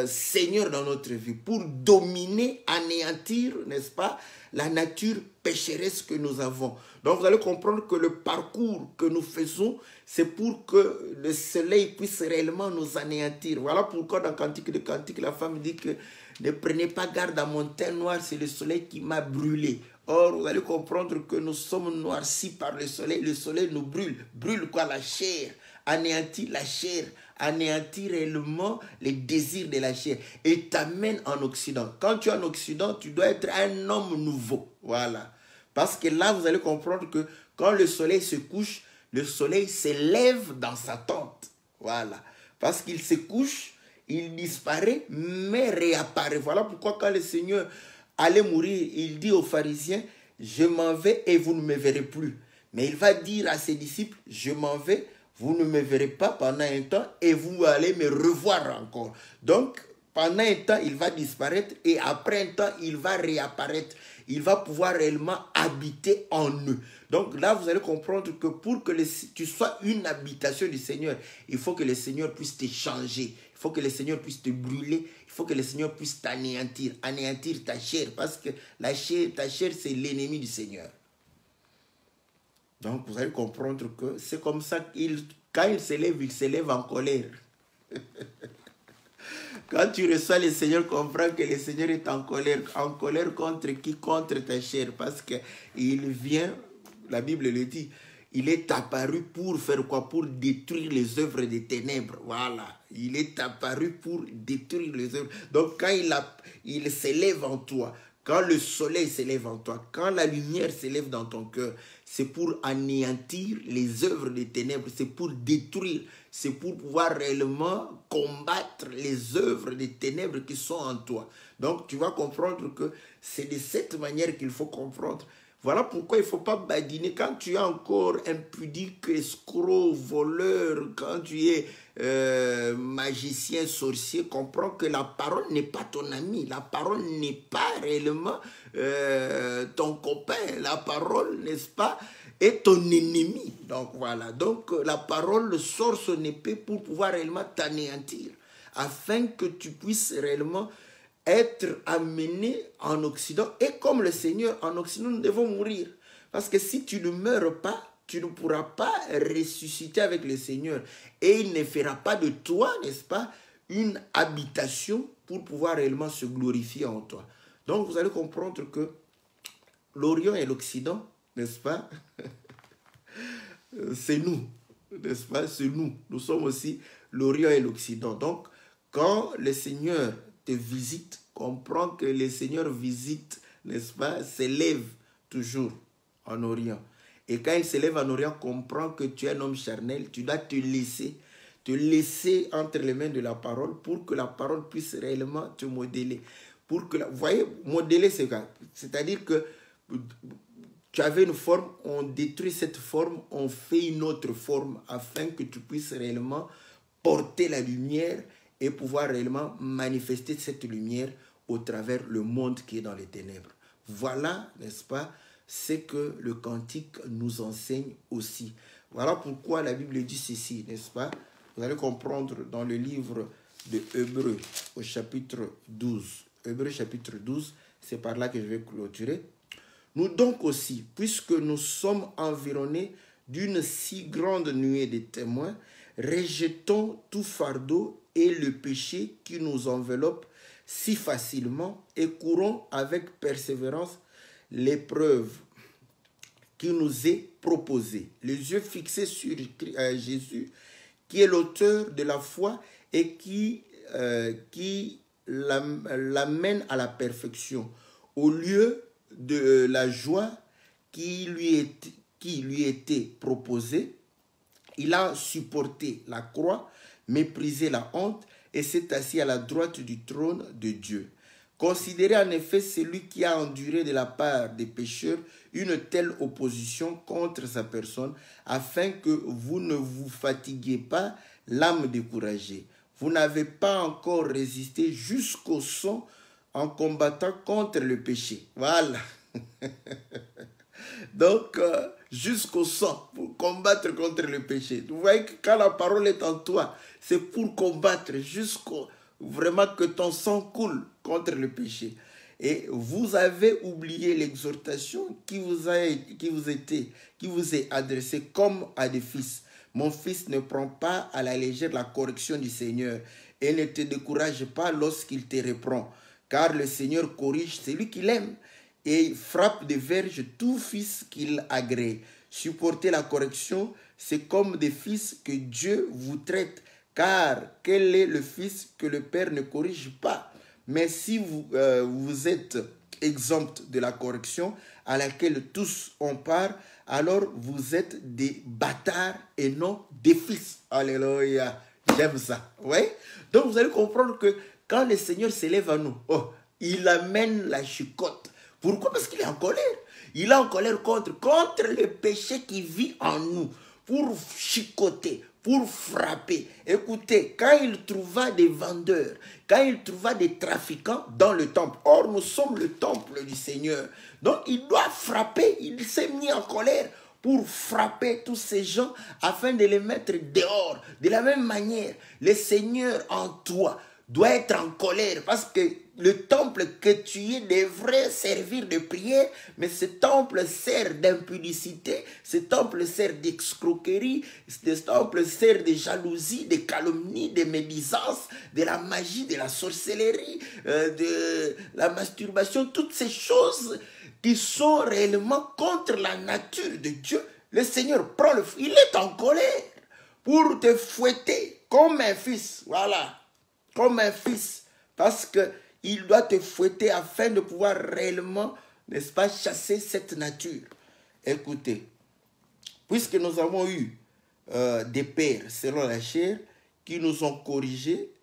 Seigneur dans notre vie, pour dominer, anéantir, n'est-ce pas, la nature pécheresse que nous avons. Donc vous allez comprendre que le parcours que nous faisons, c'est pour que le soleil puisse réellement nous anéantir. Voilà pourquoi dans Cantique de Cantique, la femme dit que ne prenez pas garde à mon teint noir, c'est le soleil qui m'a brûlé. Or, vous allez comprendre que nous sommes noircis par le soleil nous brûle. Brûle quoi? La chair. Anéantit la chair. Anéantit réellement les désirs de la chair. Et t'amène en Occident. Quand tu es en Occident, tu dois être un homme nouveau. Voilà. Parce que là, vous allez comprendre que quand le soleil se couche, le soleil s'élève dans sa tente. Voilà. Parce qu'il se couche, il disparaît, mais réapparaît. Voilà pourquoi quand le Seigneur allait mourir, il dit aux pharisiens, je m'en vais et vous ne me verrez plus. Mais il va dire à ses disciples, je m'en vais, vous ne me verrez pas pendant un temps et vous allez me revoir encore. Donc, pendant un temps, il va disparaître et après un temps, il va réapparaître. Il va pouvoir réellement habiter en eux. Donc là, vous allez comprendre que pour que tu sois une habitation du Seigneur, il faut que le Seigneur puisse te changer. Il faut que le Seigneur puisse te brûler. Il faut que le Seigneur puisse t'anéantir. Anéantir ta chair. Parce que ta chair, c'est l'ennemi du Seigneur. Donc vous allez comprendre que c'est comme ça quand il s'élève en colère. Quand tu reçois le Seigneur, comprends que le Seigneur est en colère. En colère contre qui? Contre ta chair. Parce qu'il vient, la Bible le dit, il est apparu pour faire quoi? Pour détruire les œuvres des ténèbres. Voilà. Il est apparu pour détruire les œuvres. Donc quand il s'élève en toi, quand le soleil s'élève en toi, quand la lumière s'élève dans ton cœur, c'est pour anéantir les œuvres des ténèbres, c'est pour détruire, c'est pour pouvoir réellement combattre les œuvres des ténèbres qui sont en toi. Donc tu vas comprendre que c'est de cette manière qu'il faut comprendre. Voilà pourquoi il ne faut pas badiner. Quand tu es encore impudique, escroc, voleur, quand tu es magicien, sorcier, comprends que la parole n'est pas ton ami. La parole n'est pas réellement ton copain. La parole, n'est-ce pas, est ton ennemi. Donc voilà, donc la parole sort son épée pour pouvoir réellement t'anéantir, afin que tu puisses réellement être amené en Occident. Et comme le Seigneur, en Occident, nous devons mourir. Parce que si tu ne meurs pas, tu ne pourras pas ressusciter avec le Seigneur. Et il ne fera pas de toi, n'est-ce pas, une habitation pour pouvoir réellement se glorifier en toi. Donc vous allez comprendre que l'Orient et l'Occident, n'est-ce pas, c'est nous, n'est-ce pas, c'est nous. Nous sommes aussi l'Orient et l'Occident. Donc, quand le Seigneur te visite, comprends que le Seigneur visite, n'est-ce pas, s'élève toujours en Orient. Et quand il s'élève en Orient, comprends que tu es un homme charnel, tu dois te laisser entre les mains de la parole pour que la parole puisse réellement te modeler. Pour que, vous voyez, modeler, c'est-à-dire que tu avais une forme, on détruit cette forme, on fait une autre forme afin que tu puisses réellement porter la lumière et pouvoir réellement manifester cette lumière au travers le monde qui est dans les ténèbres. Voilà, n'est-ce pas, c'est que le cantique nous enseigne aussi. Voilà pourquoi la Bible dit ceci, n'est-ce pas? Vous allez comprendre dans le livre de Hébreux au chapitre 12. Hébreux chapitre 12, c'est par là que je vais clôturer. Nous donc aussi, puisque nous sommes environnés d'une si grande nuée de témoins, rejetons tout fardeau et le péché qui nous enveloppe si facilement et courons avec persévérance l'épreuve qui nous est proposée, les yeux fixés sur Jésus, qui est l'auteur de la foi et qui l'amène à la perfection, au lieu de la joie qui lui était proposée. Il a supporté la croix, méprisé la honte et s'est assis à la droite du trône de Dieu. Considérez en effet celui qui a enduré de la part des pécheurs une telle opposition contre sa personne, afin que vous ne vous fatiguiez pas l'âme découragée. Vous n'avez pas encore résisté jusqu'au sang en combattant contre le péché. Voilà. Donc, jusqu'au sang, pour combattre contre le péché. Vous voyez que quand la parole est en toi, c'est pour combattre jusqu'au vraiment que ton sang coule contre le péché. Et vous avez oublié l'exhortation qui vous est adressée comme à des fils. Mon fils, ne prend pas à la légère la correction du Seigneur et ne te décourage pas lorsqu'il te reprend. Car le Seigneur corrige celui qu'il aime et frappe de verge tout fils qu'il agrée. Supporter la correction, c'est comme des fils que Dieu vous traite. Car quel est le fils que le Père ne corrige pas? Mais si vous êtes exempt de la correction à laquelle tous ont part, alors vous êtes des bâtards et non des fils. Alléluia. J'aime ça. Ouais? Donc vous allez comprendre que quand le Seigneur s'élève à nous, il amène la chicotte. Pourquoi? Parce qu'il est en colère. Il est en colère contre le péché qui vit en nous, pour chicoter, pour frapper. Écoutez, quand il trouva des vendeurs, quand il trouva des trafiquants dans le temple, or nous sommes le temple du Seigneur, donc il doit frapper, il s'est mis en colère pour frapper tous ces gens afin de les mettre dehors. De la même manière, le Seigneur en toi doit être en colère parce que le temple que tu es devrait servir de prière, mais ce temple sert d'impudicité, ce temple sert d'escroquerie, ce temple sert de jalousie, de calomnie, de médisance, de la magie, de la sorcellerie, de la masturbation, toutes ces choses qui sont réellement contre la nature de Dieu. Le Seigneur prend il est en colère pour te fouetter comme un fils, voilà, comme un fils, parce que il doit te fouetter afin de pouvoir réellement, n'est-ce pas, chasser cette nature. Écoutez, puisque nous avons eu des pères selon la chair qui nous ont corrigés,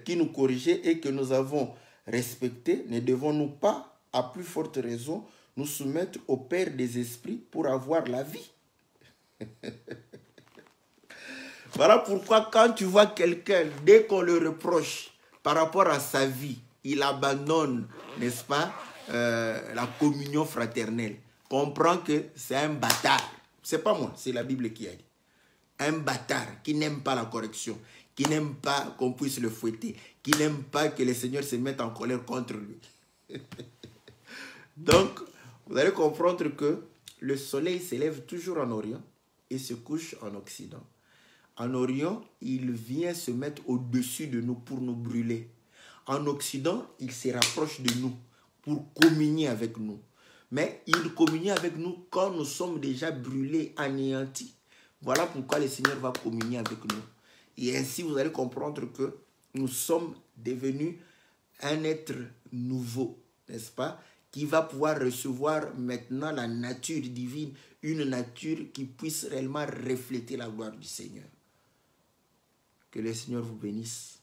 qui nous corrigeaient et que nous avons respectés, ne devons-nous pas, à plus forte raison, nous soumettre au Père des esprits pour avoir la vie? Voilà pourquoi quand tu vois quelqu'un, dès qu'on le reproche par rapport à sa vie, il abandonne, n'est-ce pas, la communion fraternelle. Comprends que c'est un bâtard. C'est pas moi, c'est la Bible qui a dit. Un bâtard qui n'aime pas la correction, qui n'aime pas qu'on puisse le fouetter, qui n'aime pas que le Seigneur se mette en colère contre lui. Donc, vous allez comprendre que le soleil s'élève toujours en Orient et se couche en Occident. En Orient, il vient se mettre au-dessus de nous pour nous brûler. En Occident, il se rapproche de nous pour communier avec nous. Mais il communie avec nous quand nous sommes déjà brûlés, anéantis. Voilà pourquoi le Seigneur va communier avec nous. Et ainsi, vous allez comprendre que nous sommes devenus un être nouveau, n'est-ce pas? Qui va pouvoir recevoir maintenant la nature divine, une nature qui puisse réellement refléter la gloire du Seigneur. Que le Seigneur vous bénisse,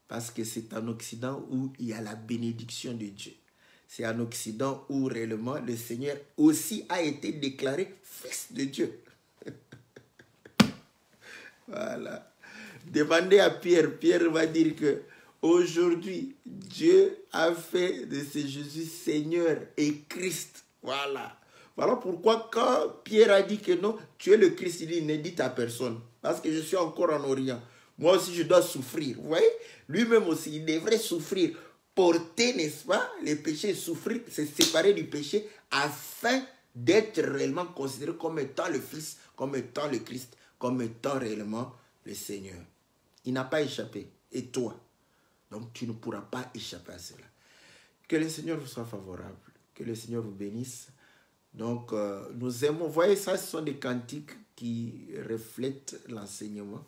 parce que c'est en Occident où il y a la bénédiction de Dieu. C'est en Occident où réellement le Seigneur aussi a été déclaré fils de Dieu. Voilà. Demandez à Pierre. Pierre va dire que aujourd'hui, Dieu a fait de ce Jésus Seigneur et Christ. Voilà. Voilà pourquoi quand Pierre a dit que non, tu es le Christ, il dit, ne dites à personne. Parce que je suis encore en Orient. Moi aussi, je dois souffrir. Vous voyez? Lui-même aussi, il devrait souffrir. Porter, n'est-ce pas, les péchés, souffrir, se séparer du péché afin d'être réellement considéré comme étant le Fils, comme étant le Christ, comme étant réellement le Seigneur. Il n'a pas échappé. Et toi? Donc, tu ne pourras pas échapper à cela. Que le Seigneur vous soit favorable. Que le Seigneur vous bénisse. Donc, nous aimons. Vous voyez, ça, ce sont des cantiques qui reflètent l'enseignement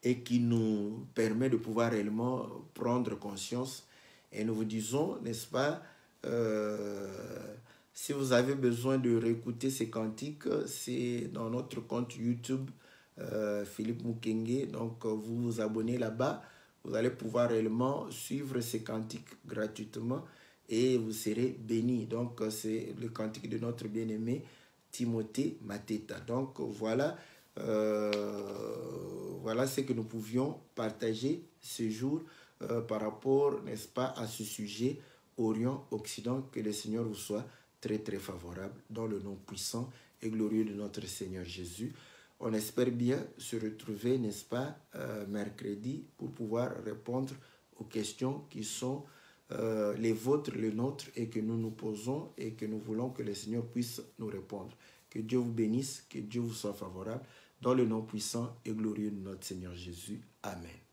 et qui nous permet de pouvoir réellement prendre conscience. Et nous vous disons, n'est-ce pas, si vous avez besoin de réécouter ces cantiques, c'est dans notre compte YouTube, Philippe Mukenge. Donc, vous vous abonnez là-bas. Vous allez pouvoir réellement suivre ces cantiques gratuitement et vous serez bénis. Donc, c'est le cantique de notre bien-aimé Timothée Mateta. Donc, voilà. Voilà ce que nous pouvions partager ce jour par rapport, n'est-ce pas, à ce sujet Orient-Occident. Que le Seigneur vous soit très très favorable dans le nom puissant et glorieux de notre Seigneur Jésus. On espère bien se retrouver, n'est-ce pas, mercredi pour pouvoir répondre aux questions qui sont les vôtres, les nôtres et que nous nous posons et que nous voulons que le Seigneur puisse nous répondre. Que Dieu vous bénisse, que Dieu vous soit favorable. Dans le nom puissant et glorieux de notre Seigneur Jésus. Amen.